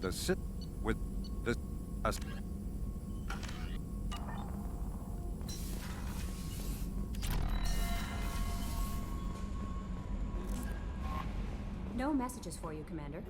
the sit with the us. No messages for you, Commander.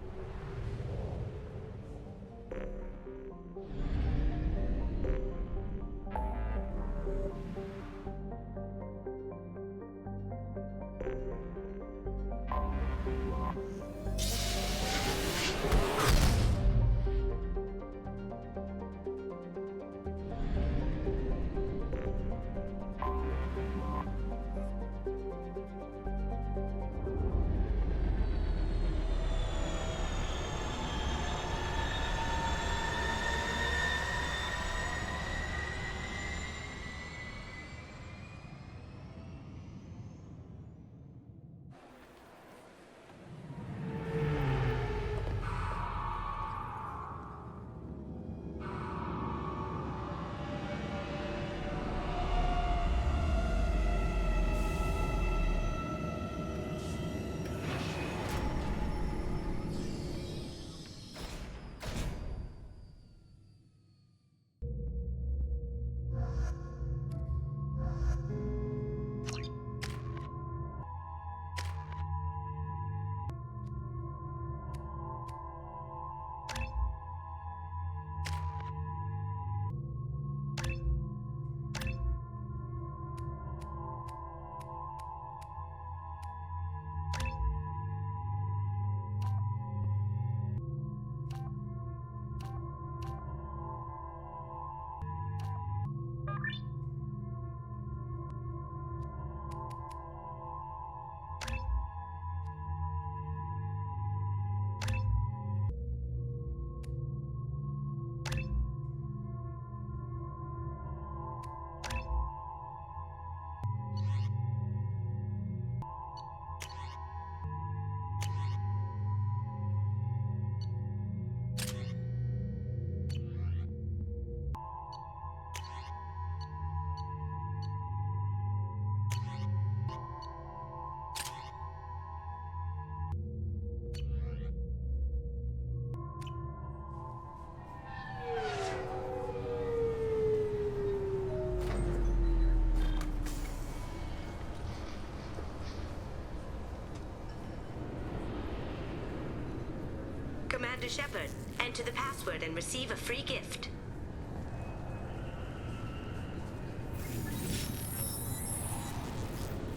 Commander Shepard, enter the password and receive a free gift.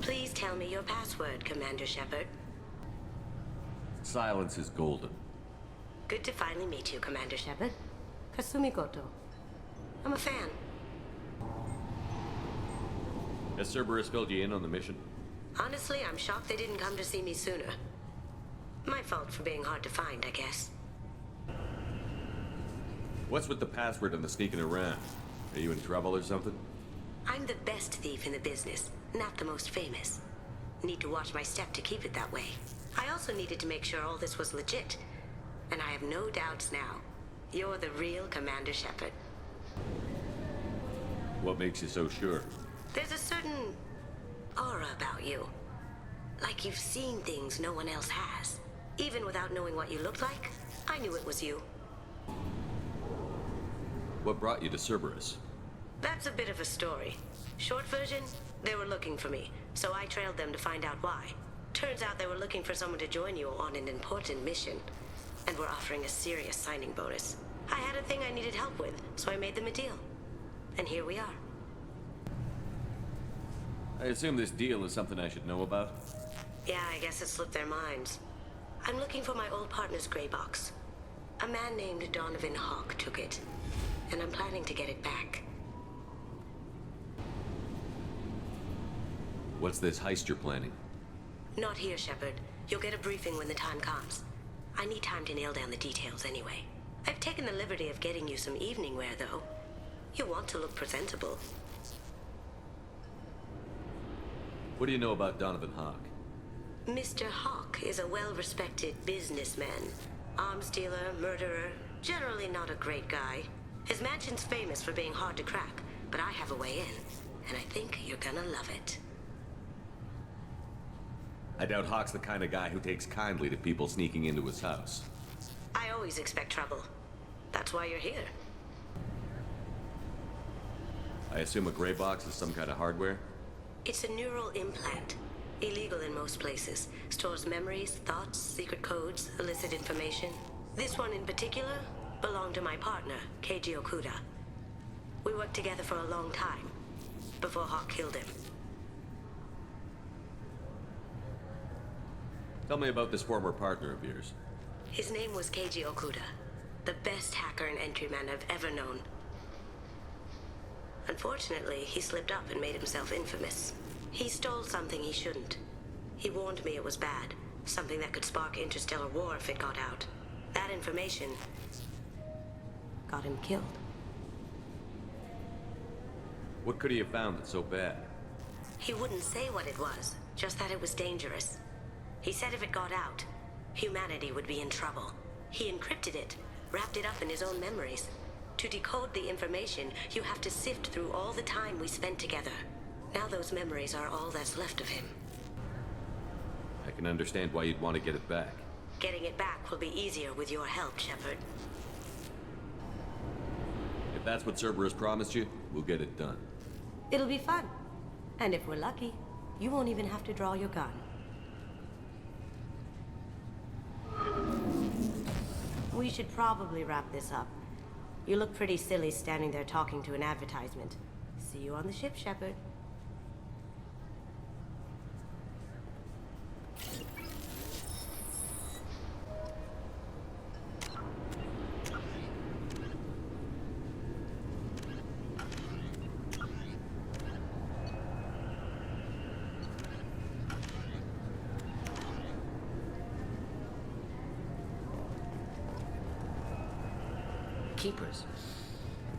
Please tell me your password, Commander Shepard. Silence is golden. Good to finally meet you, Commander Shepard. Kasumi Goto. I'm a fan. Has Cerberus filled you in on the mission? Honestly, I'm shocked they didn't come to see me sooner. My fault for being hard to find, I guess. What's with the password and the sneaking around? Are you in trouble or something? I'm the best thief in the business, not the most famous. Need to watch my step to keep it that way. I also needed to make sure all this was legit. And I have no doubts now. You're the real Commander Shepard. What makes you so sure? There's a certain aura about you. Like you've seen things no one else has. Even without knowing what you looked like, I knew it was you. What brought you to Cerberus? That's a bit of a story. Short version, they were looking for me, so I trailed them to find out why. Turns out they were looking for someone to join you on an important mission, and were offering a serious signing bonus. I had a thing I needed help with, so I made them a deal. And here we are. I assume this deal is something I should know about? Yeah, I guess it slipped their minds. I'm looking for my old partner's gray box. A man named Donovan Hawk took it, and I'm planning to get it back. What's this heist you're planning? Not here, Shepard. You'll get a briefing when the time comes. I need time to nail down the details anyway. I've taken the liberty of getting you some evening wear, though. You want to look presentable. What do you know about Donovan Hawk? Mr. Hawk is a well-respected businessman. Arms dealer, murderer, generally not a great guy. His mansion's famous for being hard to crack, but I have a way in, and I think you're gonna love it. I doubt Hawk's the kind of guy who takes kindly to people sneaking into his house. I always expect trouble. That's why you're here. I assume a gray box is some kind of hardware? It's a neural implant. Illegal in most places. Stores memories, thoughts, secret codes, illicit information. This one in particular belonged to my partner, Keiji Okuda. We worked together for a long time, before Hawk killed him. Tell me about this former partner of yours. His name was Keiji Okuda, the best hacker and entryman I've ever known. Unfortunately, he slipped up and made himself infamous. He stole something he shouldn't. He warned me it was bad, something that could spark interstellar war if it got out. That information got him killed. What could he have found that's so bad? He wouldn't say what it was, just that it was dangerous. He said if it got out, humanity would be in trouble. He encrypted it, wrapped it up in his own memories. To decode the information, you have to sift through all the time we spent together. Now those memories are all that's left of him. I can understand why you'd want to get it back. Getting it back will be easier with your help, Shepard. If that's what Cerberus promised you, we'll get it done. It'll be fun. And if we're lucky, you won't even have to draw your gun. We should probably wrap this up. You look pretty silly standing there talking to an advertisement. See you on the ship, Shepard. Keepers.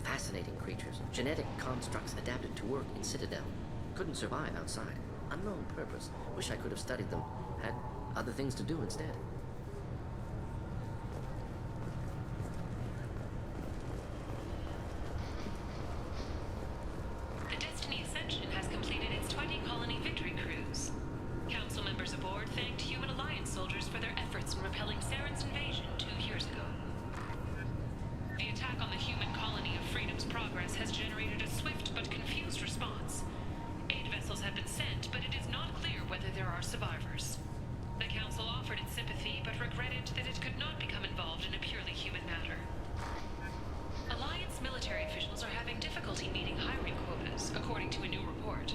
Fascinating creatures. Genetic constructs adapted to work in Citadel. Couldn't survive outside. Unknown purpose. Wish I could have studied them. Had other things to do instead. The Destiny Ascension has completed its 20-colony victory cruise. Council members aboard thanked Human Alliance soldiers for their efforts in repelling Saren's invasion 2 years ago. The attack on the human colony of Freedom's Progress has generated a swift but confused response. Aid vessels have been sent, but it is not clear whether there are survivors. The Council offered its sympathy, but regretted that it could not become involved in a purely human matter. Alliance military officials are having difficulty meeting hiring quotas, according to a new report.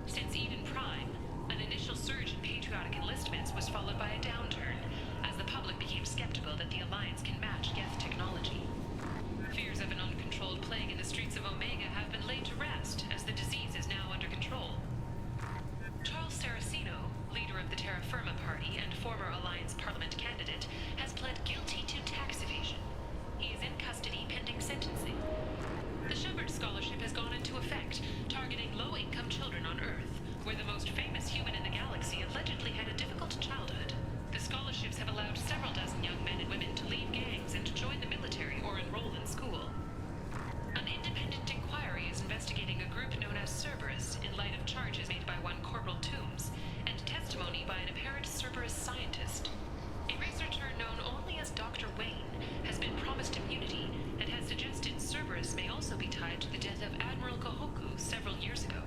Since Eden Prime, an initial surge in patriotic enlistments was followed by a downturn, as the public became skeptical that the Alliance can match Geth technology. Fears of an uncontrolled plague in the streets of Omega have been laid to rest, as the disease is now under control. Charles Saraceno, leader of the Terra Firma Party and former Alliance Parliament candidate, has pled guilty to tax evasion. He is in custody pending sentencing. The Shepard Scholarship has gone into effect, targeting low-income children on Earth, where the most famous human in the galaxy allegedly had a difficult childhood. The scholarships have allowed several dozen young men and women to leave gangs and join the military or enroll in school. An independent inquiry is investigating a group known as Cerberus in light of charges made by one Corporal Toombs and testimony by an apparent Cerberus scientist. A researcher known only as Dr. Wayne has been promised immunity and has suggested Cerberus may also be tied to the death of Admiral Kohoku several years ago.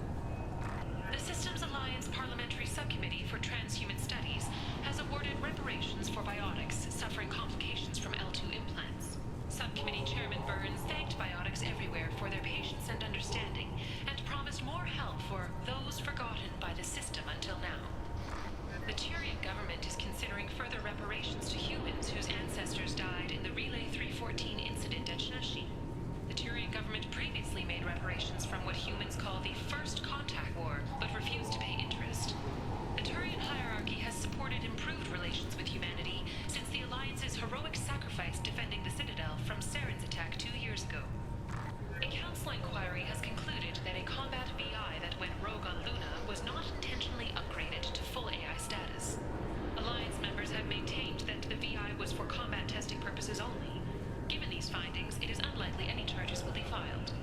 The Systems Alliance Parliamentary Subcommittee for Transhuman Studies has awarded reparations for biotics suffering complications from L2 implants. Subcommittee Chairman Burns thanked biotics everywhere for their patience and understanding, and promised more help for those forgotten by the system until now. The Tyrian government is considering further reparations to humans whose ancestors died in the Relay 314 incident at Shnashi. The Tyrian government previously made reparations from what humans call the First Contact War, but refused to pay interest. The Turian hierarchy has supported improved relations with humanity since the Alliance's heroic sacrifice defending the Citadel from Saren's attack 2 years ago. A council inquiry has concluded that a combat VI that went rogue on Luna was not intentionally upgraded to full AI status. Alliance members have maintained that the VI was for combat testing purposes only. Given these findings, it is unlikely any charges will be filed.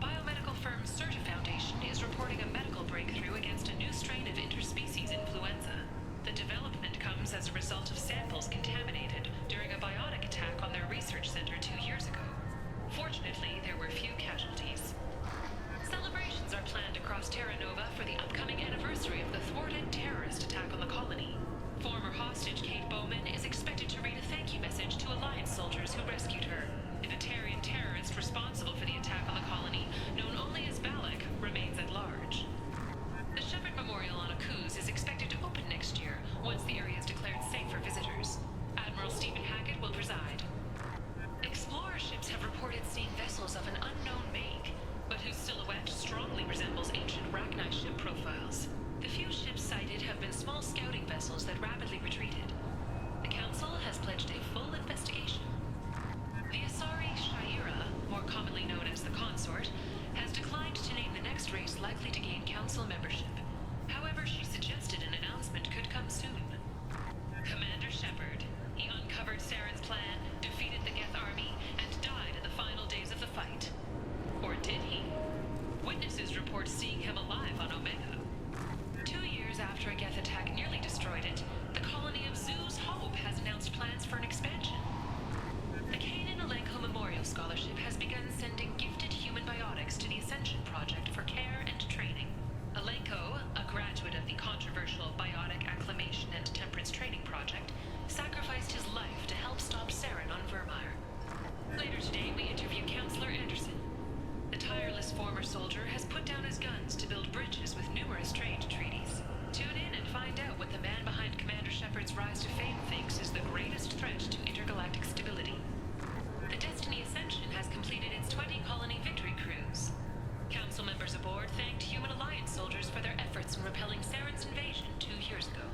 Biomedical firm Certa Foundation is reporting a medical council membership. However, she suggested an announcement could come soon. Commander Shepard. He uncovered Saren's plan, defeated the Geth army, and died in the final days of the fight. Or did he? Witnesses report seeing him alive on Omega. 2 years after a Geth attack nearly destroyed it, the colony of Zoo's Hope has announced plans for an expansion. The Kanan Alenko Memorial Scholarship has begun sending gifted human biotics to the Ascension Project for care and training. Alenko, a graduate of the controversial Biotic Acclimation and Temperance Training Project, sacrificed his life to help stop Saren on Vermeer. Later today, we interview Counselor Anderson. The tireless former soldier has put down his guns to build bridges with numerous trade treaties. Tune in and find out what the man behind Commander Shepard's rise to fame thinks is the greatest threat to intergalactic stability. The Destiny Ascension has completed its 20-colony victory cruise. Council members aboard thanked Human Alliance soldiers for their efforts in repelling Saren's invasion 2 years ago.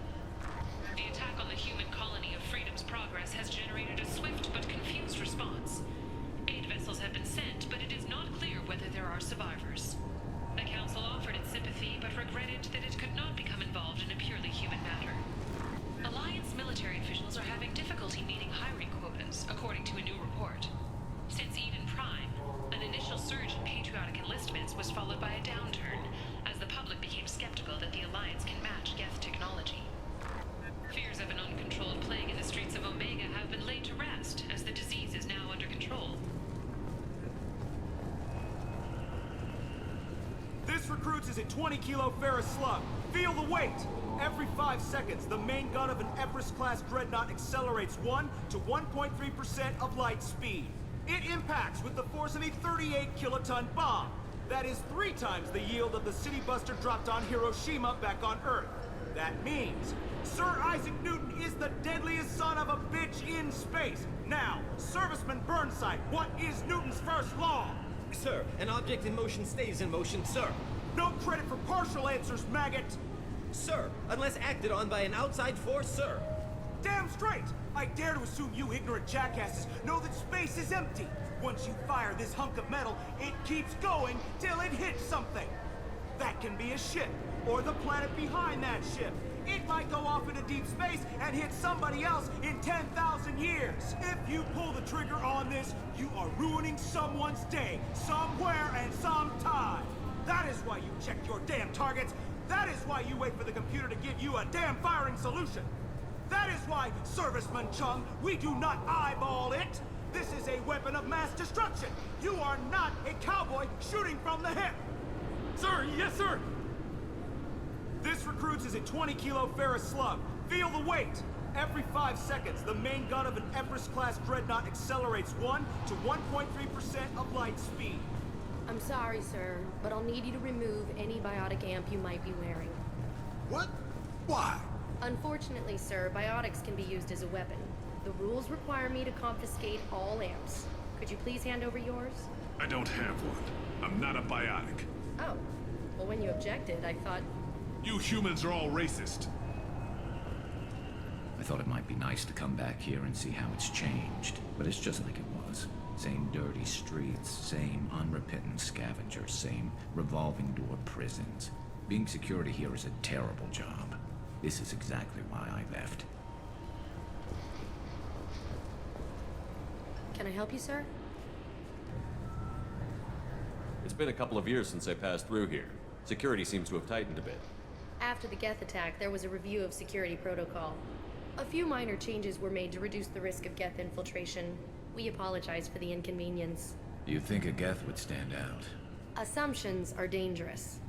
The attack on the human colony of Freedom's Progress has generated a swift but confused response. 8 vessels have been sent, but it is not clear whether there are survivors. The Council offered its sympathy, but regretted that it could not become involved in a purely human matter. Alliance military officials are having difficulty meeting hiring quotas, according to a new report. Since Eden Prime, an initial surge in patriotic enlistments was followed by a downturn, as the public became skeptical that the Alliance can match Geth technology. Fears of an uncontrolled plague in the streets of Omega have been laid to rest, as the disease is now under control. This recruits is a 20-kilo ferrous slug. Feel the weight! Every 5 seconds, the main gun of an Everest-class dreadnought accelerates 1 to 1.3% of light speed. It impacts with the force of a 38-kiloton bomb. That is 3 times the yield of the city buster dropped on Hiroshima back on Earth. That means Sir Isaac Newton is the deadliest son of a bitch in space. Now, Serviceman Burnside, what is Newton's first law? Sir, an object in motion stays in motion, sir. No credit for partial answers, maggot! Sir, unless acted on by an outside force, sir. Damn straight! I dare to assume you ignorant jackasses know that space is empty. Once you fire this hunk of metal, it keeps going till it hits something. That can be a ship, or the planet behind that ship. It might go off into deep space and hit somebody else in 10,000 years. If you pull the trigger on this, you are ruining someone's day, somewhere and sometime. That is why you check your damn targets. That is why you wait for the computer to give you a damn firing solution. That is why, Serviceman Chung, we do not eyeball it. This is a weapon of mass destruction. You are not a cowboy shooting from the hip. Sir, yes, sir! This recruits is a 20-kilo ferrous slug. Feel the weight! Every 5 seconds, the main gun of an Everest-class dreadnought accelerates 1 to 1.3% of light speed. I'm sorry, sir, but I'll need you to remove any biotic amp you might be wearing. What? Why? Unfortunately, sir, biotics can be used as a weapon. The rules require me to confiscate all amps. Could you please hand over yours? I don't have one. I'm not a biotic. Oh. Well, when you objected, I thought... You humans are all racist. I thought it might be nice to come back here and see how it's changed, but it's just like it was. Same dirty streets, same unrepentant scavengers, same revolving door prisons. Being security here is a terrible job. This is exactly why I left. Can I help you, sir? It's been a couple of years since I passed through here. Security seems to have tightened a bit. After the Geth attack, there was a review of security protocol. A few minor changes were made to reduce the risk of Geth infiltration. We apologize for the inconvenience. Do you think a Geth would stand out? Assumptions are dangerous.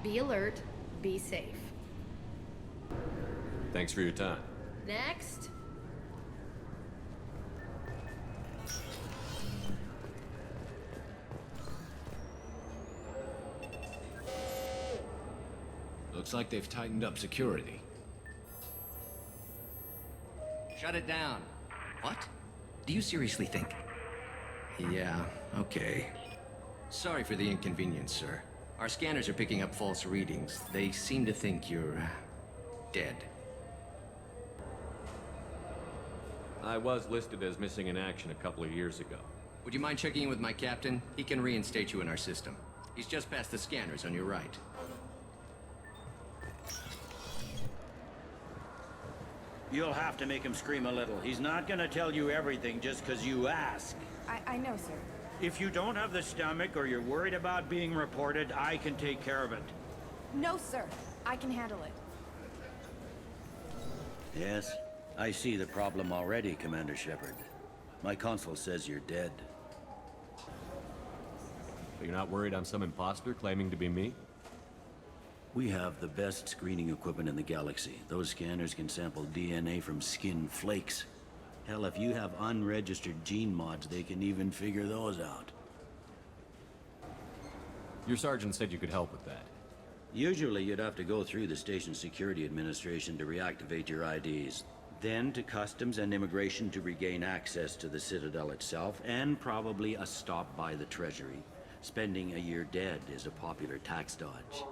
Be alert, be safe. Thanks for your time. Next. Looks like they've tightened up security. Shut it down. What? Do you seriously think? Yeah, okay. Sorry for the inconvenience, sir. Our scanners are picking up false readings. They seem to think you're... dead. I was listed as missing in action a couple of years ago. Would you mind checking in with my captain? He can reinstate you in our system. He's just past the scanners on your right. You'll have to make him scream a little. He's not gonna tell you everything just 'cause you ask. I know, sir. If you don't have the stomach or you're worried about being reported, I can take care of it. No, sir. I can handle it. Yes, I see the problem already, Commander Shepard. My consul says you're dead. But you're not worried I'm some imposter claiming to be me? We have the best screening equipment in the galaxy. Those scanners can sample DNA from skin flakes. Hell, if you have unregistered gene mods, they can even figure those out. Your sergeant said you could help with that. Usually you'd have to go through the station security administration to reactivate your IDs. Then to customs and immigration to regain access to the Citadel itself, and probably a stop by the Treasury. Spending a year dead is a popular tax dodge.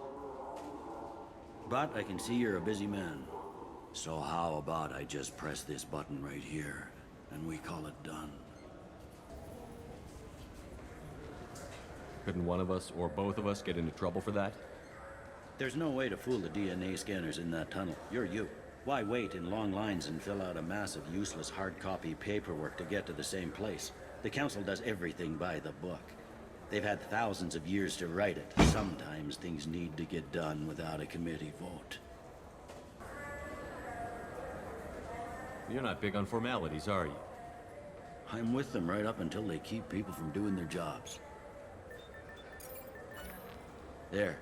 But I can see you're a busy man. So how about I just press this button right here, and we call it done? Couldn't one of us, or both of us, get into trouble for that? There's no way to fool the DNA scanners in that tunnel. You're you. Why wait in long lines and fill out a massive useless hard copy paperwork to get to the same place? The Council does everything by the book. They've had thousands of years to write it. Sometimes things need to get done without a committee vote. You're not big on formalities, are you? I'm with them right up until they keep people from doing their jobs. There.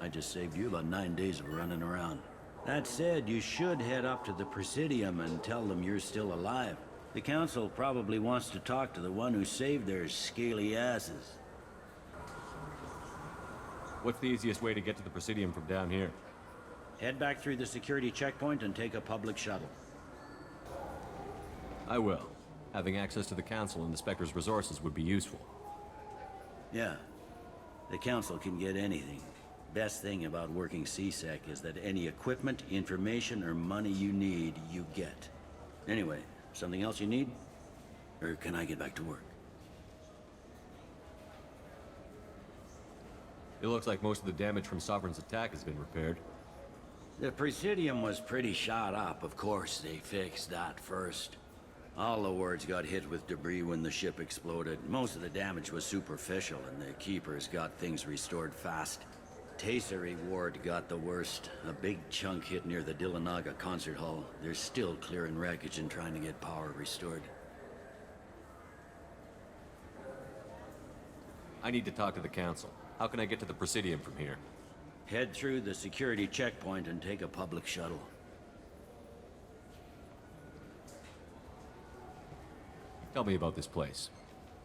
I just saved you about 9 days of running around. That said, you should head up to the Presidium and tell them you're still alive. The Council probably wants to talk to the one who saved their scaly asses. What's the easiest way to get to the Presidium from down here? Head back through the security checkpoint and take a public shuttle. I will. Having access to the Council and the Spectre's resources would be useful. Yeah. The Council can get anything. Best thing about working C-Sec is that any equipment, information, or money you need, you get. Anyway, something else you need? Or can I get back to work? It looks like most of the damage from Sovereign's attack has been repaired. The Presidium was pretty shot up. Of course, they fixed that first. All the wards got hit with debris when the ship exploded. Most of the damage was superficial, and the Keepers got things restored fast. Tasery Ward got the worst. A big chunk hit near the Dillanaga concert hall. They're still clearing wreckage and trying to get power restored. I need to talk to the Council. How can I get to the Presidium from here? Head through the security checkpoint and take a public shuttle. Tell me about this place.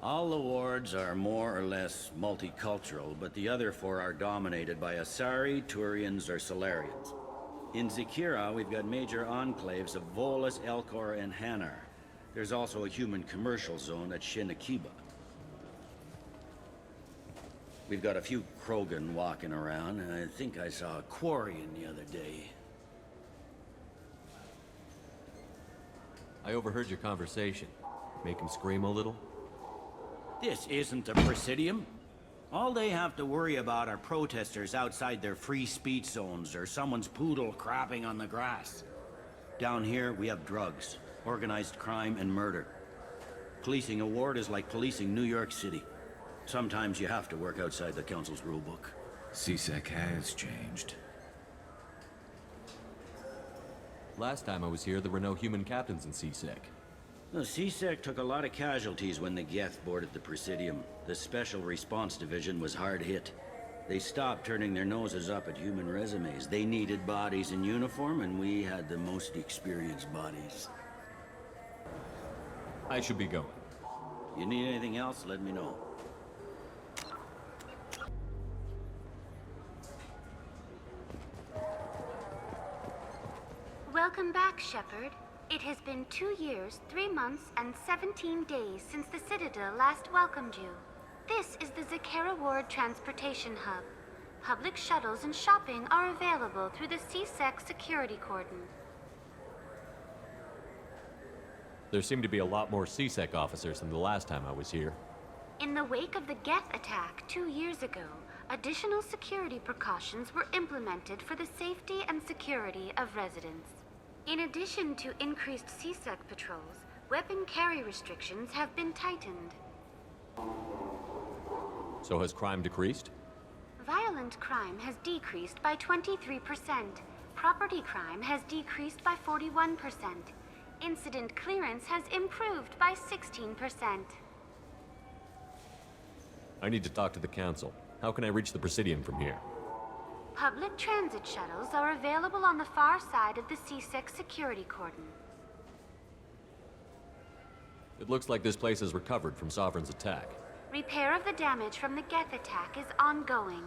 All the wards are more or less multicultural, but the other four are dominated by Asari, Turians, or Solarians. In Zakira, we've got major enclaves of Volus, Elcor, and Hanar. There's also a human commercial zone at Shinakiba. We've got a few Krogan walking around, and I think I saw a Quarian the other day. I overheard your conversation. Make him scream a little? This isn't the Presidium. All they have to worry about are protesters outside their free speech zones or someone's poodle crapping on the grass. Down here, we have drugs, organized crime, and murder. Policing a ward is like policing New York City. Sometimes you have to work outside the Council's rulebook. C-Sec has changed. Last time I was here, there were no human captains in C-Sec. The C-Sec took a lot of casualties when the Geth boarded the Presidium. The Special Response Division was hard hit. They stopped turning their noses up at human resumes. They needed bodies in uniform, and we had the most experienced bodies. I should be going. You need anything else, let me know. Welcome back, Shepard. It has been 2 years, 3 months, and 17 days since the Citadel last welcomed you. This is the Zakera Ward Transportation Hub. Public shuttles and shopping are available through the C-Sec security cordon. There seem to be a lot more C-Sec officers than the last time I was here. In the wake of the Geth attack 2 years ago, additional security precautions were implemented for the safety and security of residents. In addition to increased CSEC patrols, weapon carry restrictions have been tightened. So has crime decreased? Violent crime has decreased by 23%. Property crime has decreased by 41%. Incident clearance has improved by 16%. I need to talk to the council. How can I reach the Presidium from here? Public transit shuttles are available on the far side of the CSEC security cordon. It looks like this place has recovered from Sovereign's attack. Repair of the damage from the Geth attack is ongoing.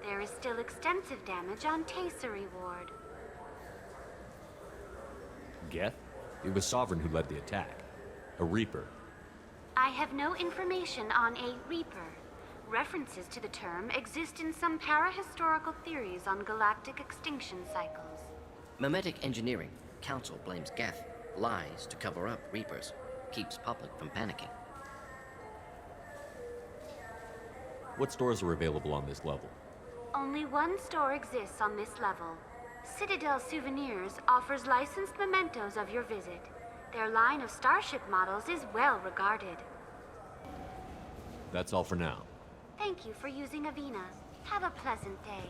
There is still extensive damage on Tasery Ward. Geth? It was Sovereign who led the attack. A Reaper. I have no information on a Reaper. References to the term exist in some parahistorical theories on galactic extinction cycles. Memetic engineering. Council blames Geth. Lies to cover up Reapers. Keeps public from panicking. What stores are available on this level? Only one store exists on this level. Citadel Souvenirs offers licensed mementos of your visit. Their line of starship models is well regarded. That's all for now. Thank you for using Avena. Have a pleasant day.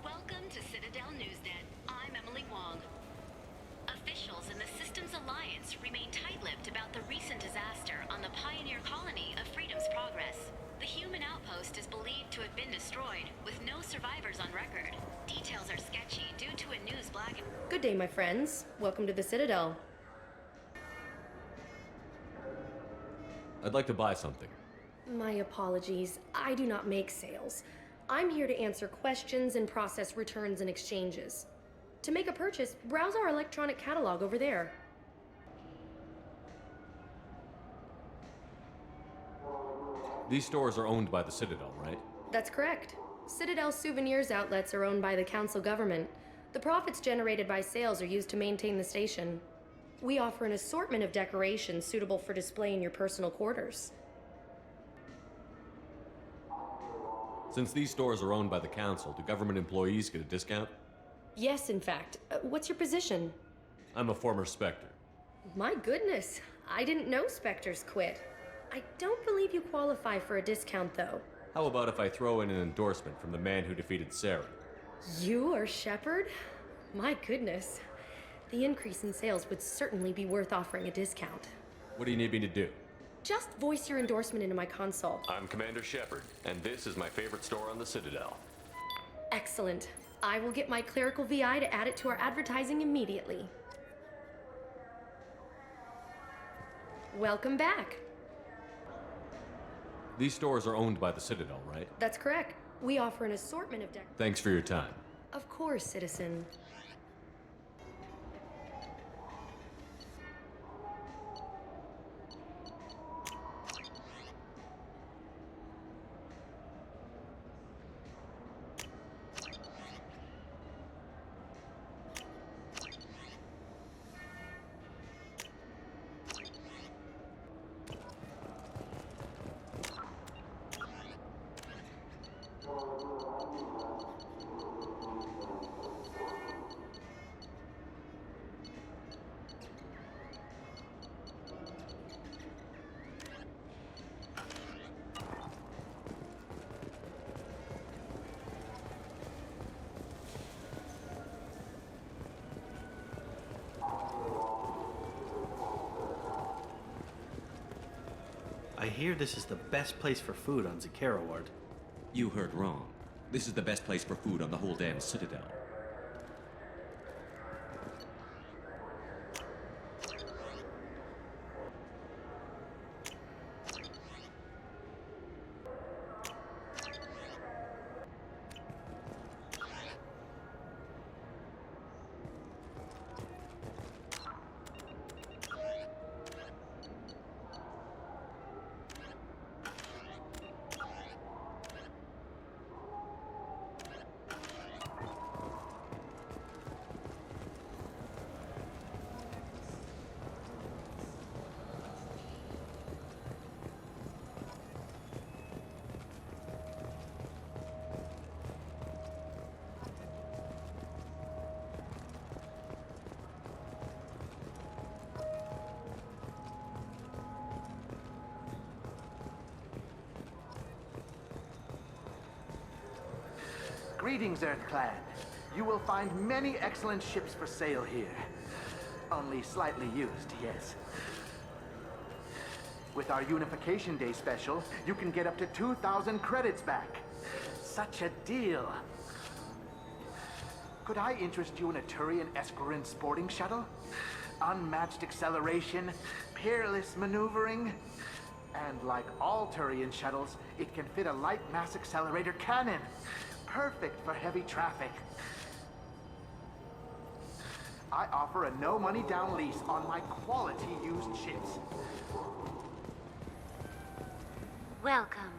Welcome to Citadel Newsnet. I'm Emily Wong. Officials in the Systems Alliance remain tight-lipped about the recent disaster on the pioneer colony of Freedom's Progress. The human outpost is believed to have been destroyed, with no survivors on record. Details are sketchy due to a news black... Good day, my friends. Welcome to the Citadel. I'd like to buy something. My apologies. I do not make sales. I'm here to answer questions and process returns and exchanges. To make a purchase, browse our electronic catalog over there. These stores are owned by the Citadel, right? That's correct. Citadel Souvenirs outlets are owned by the council government. The profits generated by sales are used to maintain the station. We offer an assortment of decorations suitable for display in your personal quarters. Since these stores are owned by the council, do government employees get a discount? Yes, in fact. What's your position? I'm a former Spectre. My goodness, I didn't know Spectres quit. I don't believe you qualify for a discount, though. How about if I throw in an endorsement from the man who defeated Sarah? You are Shepard? My goodness. The increase in sales would certainly be worth offering a discount. What do you need me to do? Just voice your endorsement into my console. I'm Commander Shepard, and this is my favorite store on the Citadel. Excellent. I will get my clerical VI to add it to our advertising immediately. Welcome back. These stores are owned by the Citadel, right? That's correct. We offer an assortment of Thanks for your time. Of course, citizen. I hear this is the best place for food on Zakera Ward. You heard wrong. This is the best place for food on the whole damn Citadel. Greetings, Earth Clan. You will find many excellent ships for sale here. Only slightly used, yes. With our Unification Day special, you can get up to 2,000 credits back. Such a deal. Could I interest you in a Turian Esquirine sporting shuttle? Unmatched acceleration, peerless maneuvering, and like all Turian shuttles, it can fit a light mass accelerator cannon. Perfect for heavy traffic. I offer a no money down lease on my quality used ships. Welcome.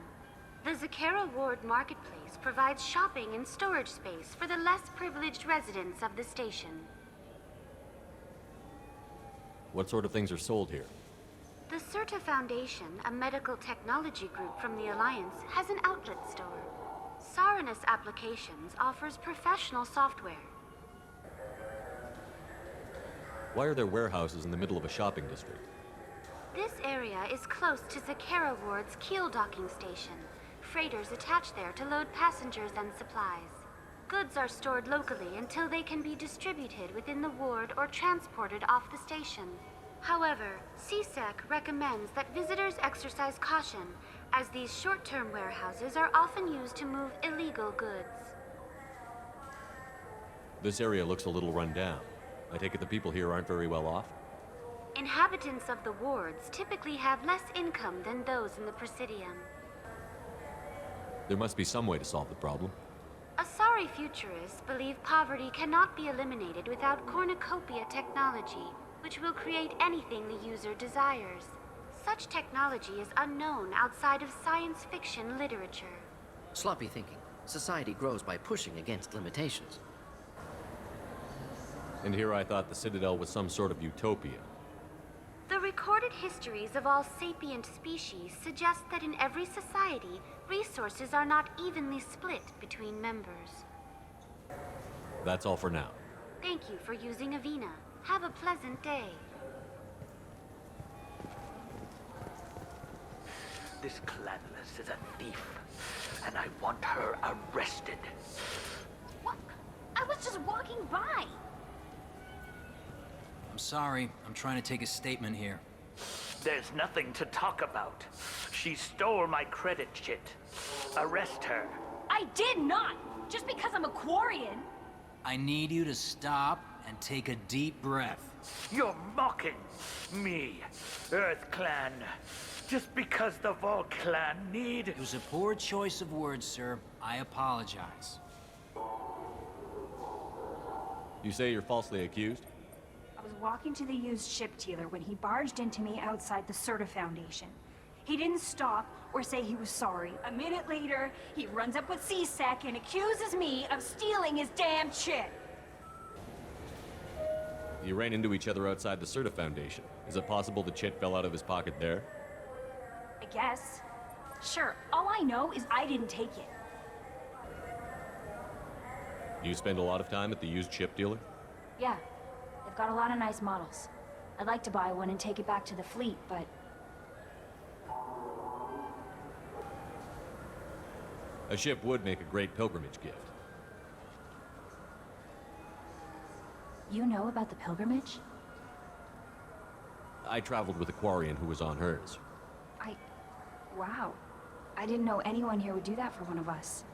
The Zakera Ward Marketplace provides shopping and storage space for the less privileged residents of the station. What sort of things are sold here? The Certa Foundation, a medical technology group from the Alliance, has an outlet store. Saranus Applications offers professional software. Why are there warehouses in the middle of a shopping district? This area is close to Zakera Ward's keel docking station. Freighters attach there to load passengers and supplies. Goods are stored locally until they can be distributed within the ward or transported off the station. However, CSEC recommends that visitors exercise caution, as these short-term warehouses are often used to move illegal goods. This area looks a little run down. I take it the people here aren't very well off? Inhabitants of the wards typically have less income than those in the Presidium. There must be some way to solve the problem. Asari futurists believe poverty cannot be eliminated without cornucopia technology, which will create anything the user desires. Such technology is unknown outside of science fiction literature. Sloppy thinking. Society grows by pushing against limitations. And here I thought the Citadel was some sort of utopia. The recorded histories of all sapient species suggest that in every society, resources are not evenly split between members. That's all for now. Thank you for using Avina. Have a pleasant day. This clanless is a thief, and I want her arrested. What? I was just walking by. I'm sorry. I'm trying to take a statement here. There's nothing to talk about. She stole my credit chit. Arrest her. I did not! Just because I'm a Quarian. I need you to stop and take a deep breath. You're mocking me, Earth Clan. Just because the Vol Clan need... It was a poor choice of words, sir. I apologize. You say you're falsely accused? I was walking to the used ship dealer when he barged into me outside the Certa Foundation. He didn't stop or say he was sorry. A minute later, he runs up with CSEC and accuses me of stealing his damn chit. You ran into each other outside the Certa Foundation. Is it possible the chit fell out of his pocket there? I guess. Sure, all I know is I didn't take it. Do you spend a lot of time at the used ship dealer? Yeah, they've got a lot of nice models. I'd like to buy one and take it back to the fleet, but... A ship would make a great pilgrimage gift. You know about the pilgrimage? I traveled with a Quarian who was on hers. Wow. I didn't know anyone here would do that for one of us.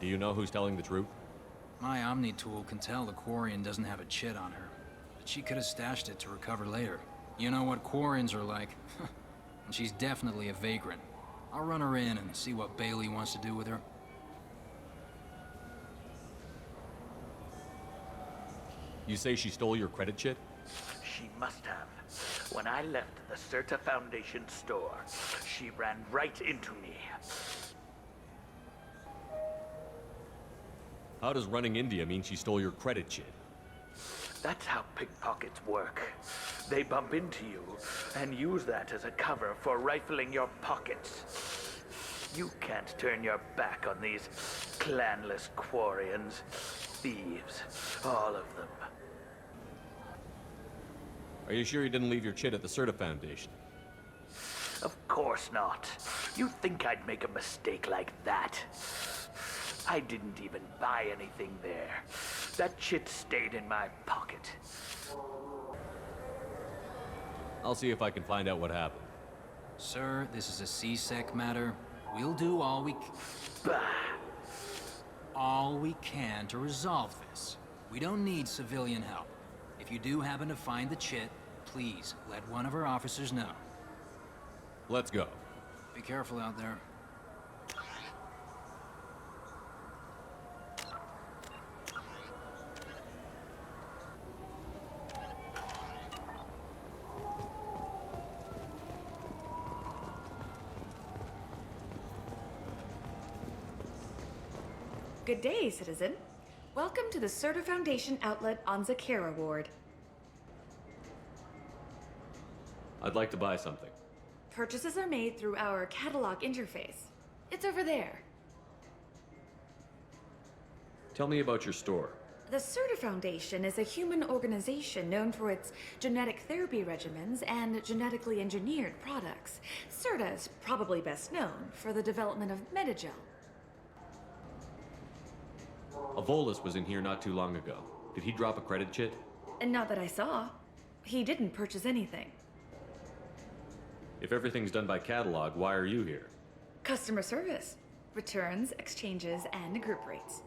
Do you know who's telling the truth? My Omni tool can tell the Quarian doesn't have a chit on her, but she could have stashed it to recover later. You know what Quarians are like. And she's definitely a vagrant. I'll run her in and see what Bailey wants to do with her. You say she stole your credit chit? She must have. When I left the Certa Foundation store, she ran right into me. How does running India mean she stole your credit chit? That's how pickpockets work. They bump into you and use that as a cover for rifling your pockets. You can't turn your back on these clanless Quarians. Thieves, all of them. Are you sure you didn't leave your chit at the Certa Foundation? Of course not. You'd think I'd make a mistake like that. I didn't even buy anything there. That shit stayed in my pocket. I'll see if I can find out what happened. Sir, this is a C-Sec matter. We'll do all we can to resolve this. We don't need civilian help. If you do happen to find the chit, please let one of our officers know. Let's go. Be careful out there. Good day, citizen. Welcome to the Serta Foundation outlet on Zakera Ward. I'd like to buy something. Purchases are made through our catalog interface. It's over there. Tell me about your store. The Serta Foundation is a human organization known for its genetic therapy regimens and genetically engineered products. Serta is probably best known for the development of Metagel. Avolis was in here not too long ago. Did he drop a credit chit? And not that I saw. He didn't purchase anything. If everything's done by catalog, why are you here? Customer service. Returns, exchanges, and group rates.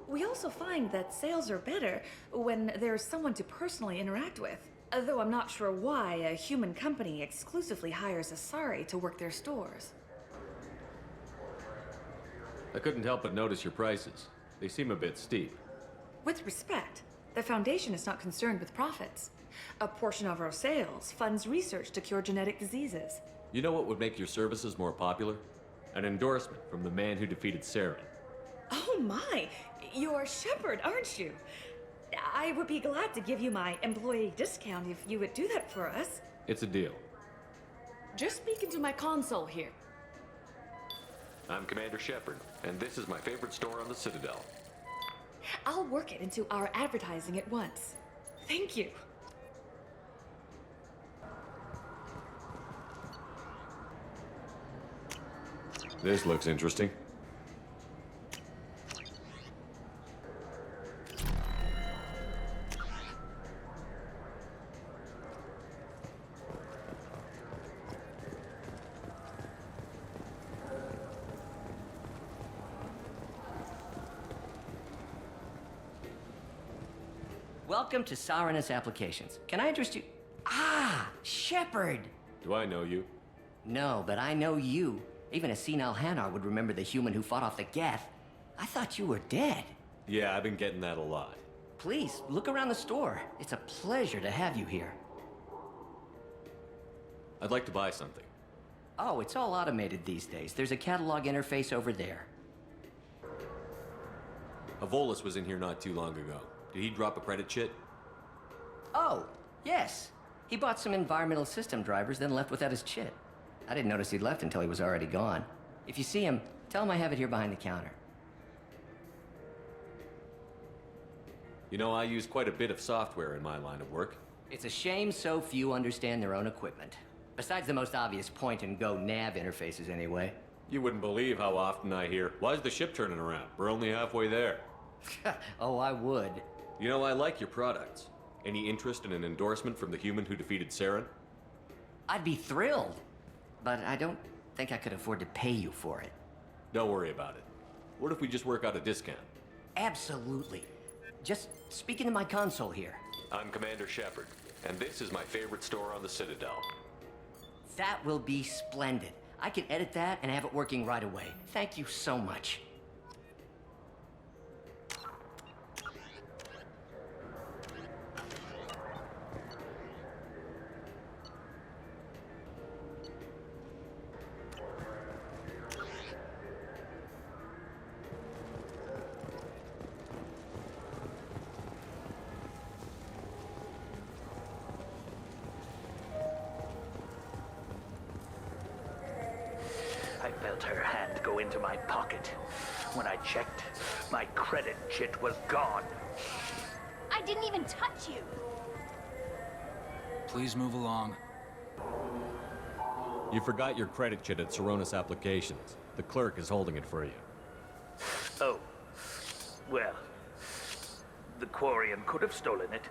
We also find that sales are better when there's someone to personally interact with. Though I'm not sure why a human company exclusively hires Asari to work their stores. I couldn't help but notice your prices. They seem a bit steep. With respect, the Foundation is not concerned with profits. A portion of our sales funds research to cure genetic diseases. You know what would make your services more popular? An endorsement from the man who defeated Saren. Oh my! You're Shepard, aren't you? I would be glad to give you my employee discount if you would do that for us. It's a deal. Just speak into my console here. I'm Commander Shepard, and this is my favorite store on the Citadel. I'll work it into our advertising at once. Thank you. This looks interesting. Welcome to Saranus Applications. Can I interest you? Ah, Shepard! Do I know you? No, but I know you. Even a senile Hanar would remember the human who fought off the Geth. I thought you were dead. Yeah, I've been getting that a lot. Please, look around the store. It's a pleasure to have you here. I'd like to buy something. Oh, it's all automated these days. There's a catalog interface over there. Avolis was in here not too long ago. Did he drop a credit chit? Oh, yes. He bought some environmental system drivers, then left without his chit. I didn't notice he'd left until he was already gone. If you see him, tell him I have it here behind the counter. You know, I use quite a bit of software in my line of work. It's a shame so few understand their own equipment. Besides the most obvious point-and-go nav interfaces, anyway. You wouldn't believe how often I hear, "Why is the ship turning around? We're only halfway there." Oh, I would. You know, I like your products. Any interest in an endorsement from the human who defeated Saren? I'd be thrilled. But I don't think I could afford to pay you for it. Don't worry about it. What if we just work out a discount? Absolutely. Just speak into my console here. I'm Commander Shepard, and this is my favorite store on the Citadel. That will be splendid. I can edit that and have it working right away. Thank you so much. I felt her hand go into my pocket. When I checked, my credit chit was gone. I didn't even touch you. Please move along. You forgot your credit chit at Saronis Applications. The clerk is holding it for you. Oh. Well, the Quarian could have stolen it.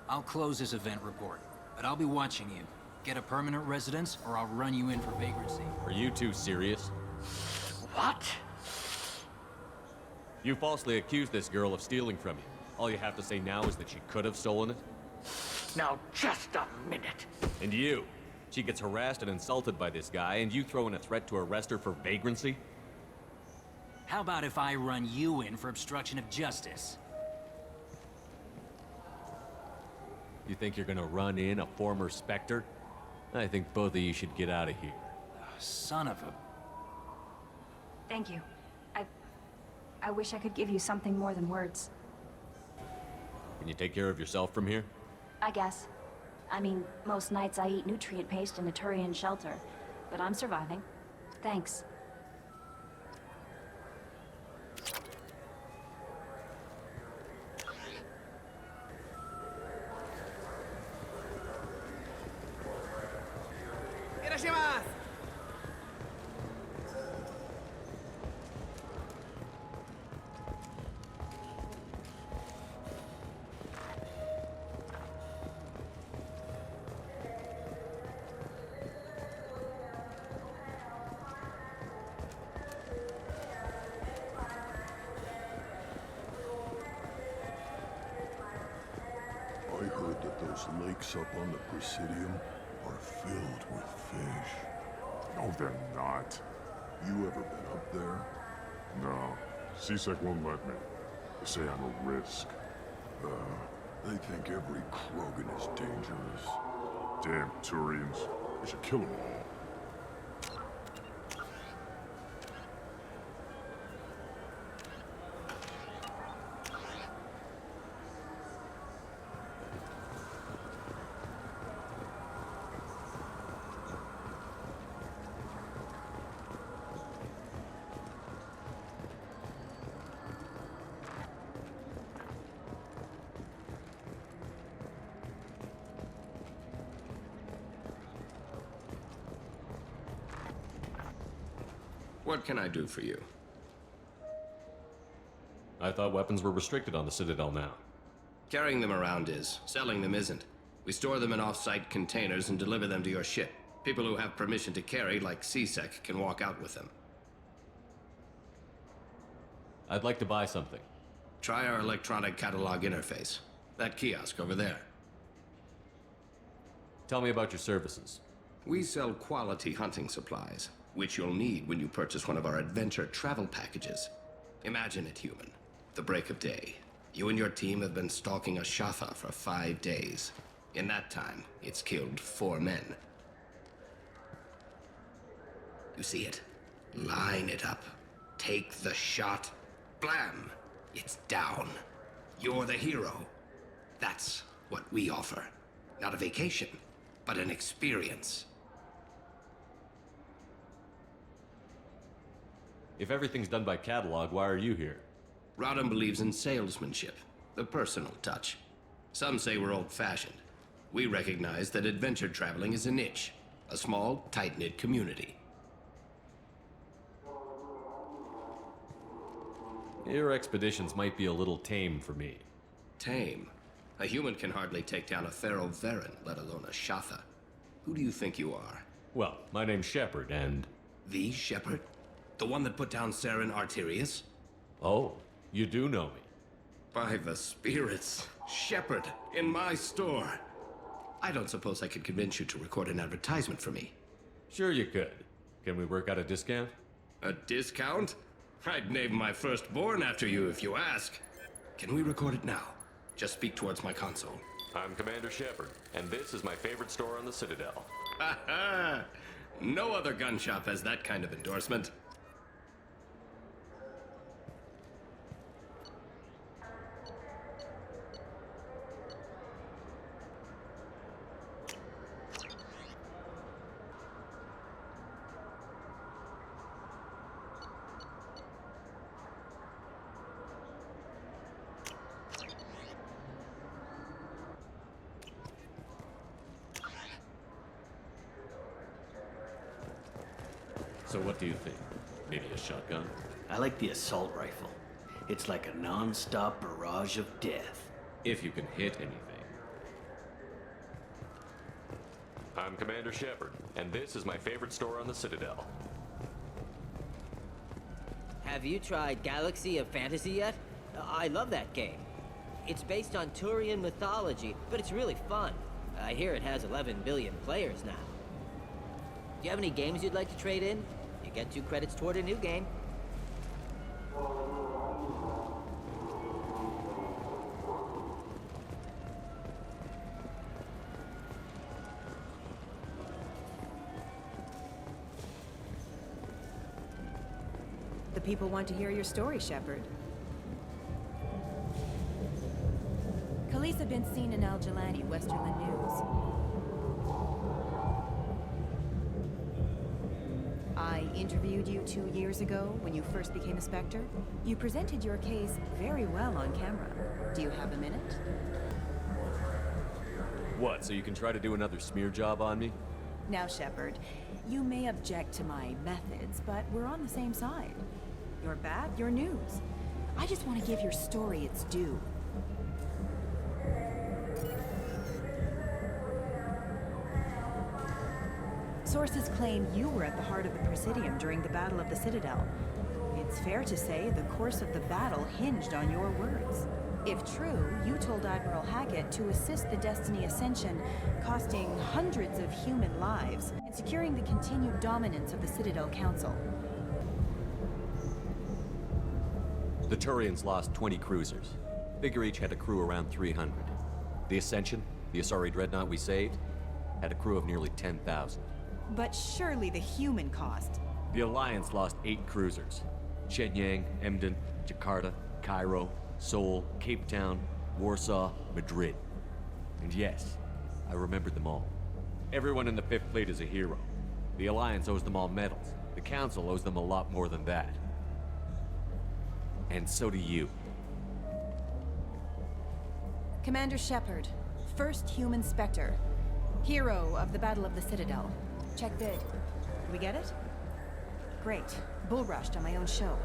I'll close this event report, but I'll be watching you. Get a permanent residence, or I'll run you in for vagrancy. Are you two serious? What? You falsely accused this girl of stealing from you. All you have to say now is that she could have stolen it? Now, just a minute. And you? She gets harassed and insulted by this guy, and you throw in a threat to arrest her for vagrancy? How about if I run you in for obstruction of justice? You think you're gonna run in a former Spectre? I think both of you should get out of here. Son of a... Thank you. I wish I could give you something more than words. Can you take care of yourself from here? I guess. I mean, most nights I eat nutrient paste in a Turian shelter, but I'm surviving. Thanks. I heard that those lakes up on the Presidium are filled with fish. No, they're not. You ever been up there? No. CSEC won't let me. They say I'm a risk. They think every Krogan is dangerous. Damn Turians. We should kill them all. What can I do for you? I thought weapons were restricted on the Citadel now. Carrying them around is. Selling them isn't. We store them in off-site containers and deliver them to your ship. People who have permission to carry, like CSEC, can walk out with them. I'd like to buy something. Try our electronic catalog interface. That kiosk over there. Tell me about your services. We sell quality hunting supplies, which you'll need when you purchase one of our adventure travel packages. Imagine it, human. The break of day. You and your team have been stalking a Shatha for 5 days. In that time, it's killed 4 men. You see it? Line it up. Take the shot. Blam! It's down. You're the hero. That's what we offer. Not a vacation, but an experience. If everything's done by catalog, why are you here? Rodham believes in salesmanship, the personal touch. Some say we're old-fashioned. We recognize that adventure traveling is a niche, a small, tight-knit community. Your expeditions might be a little tame for me. Tame? A human can hardly take down a Pharaoh Varen, let alone a Shatha. Who do you think you are? Well, my name's Shepard, and... The Shepard? The one that put down Saren Arterius? Oh, you do know me. By the spirits. Shepard, in my store. I don't suppose I could convince you to record an advertisement for me. Sure you could. Can we work out a discount? A discount? I'd name my firstborn after you if you ask. Can we record it now? Just speak towards my console. I'm Commander Shepard, and this is my favorite store on the Citadel. Ha ha! No other gun shop has that kind of endorsement. So what do you think? Maybe a shotgun? I like the assault rifle. It's like a non-stop barrage of death. If you can hit anything. I'm Commander Shepard, and this is my favorite store on the Citadel. Have you tried Galaxy of Fantasy yet? I love that game. It's based on Turian mythology, but it's really fun. I hear it has 11 billion players now. Do you have any games you'd like to trade in? You get 2 credits toward a new game. The people want to hear your story, Shepard. Khalees been seen in Al-Jalani, Westerland News. I interviewed you 2 years ago when you first became a Spectre. You presented your case very well on camera. Do you have a minute? What, so you can try to do another smear job on me? Now, Shepard, you may object to my methods, but we're on the same side. You're bad, you're news. I just want to give your story its due. Sources claim you were at the heart of the Presidium during the Battle of the Citadel. It's fair to say the course of the battle hinged on your words. If true, you told Admiral Hackett to assist the Destiny Ascension, costing hundreds of human lives, and securing the continued dominance of the Citadel Council. The Turians lost 20 cruisers. Figure each had a crew around 300. The Ascension, the Asari dreadnought we saved, had a crew of nearly 10,000. But surely the human cost. The Alliance lost 8 cruisers. Shenyang, Emden, Jakarta, Cairo, Seoul, Cape Town, Warsaw, Madrid. And yes, I remembered them all. Everyone in the 5th Fleet is a hero. The Alliance owes them all medals. The Council owes them a lot more than that. And so do you. Commander Shepard, first human Spectre. Hero of the Battle of the Citadel. Check bid. We get it? Great. Bull rushed on my own show.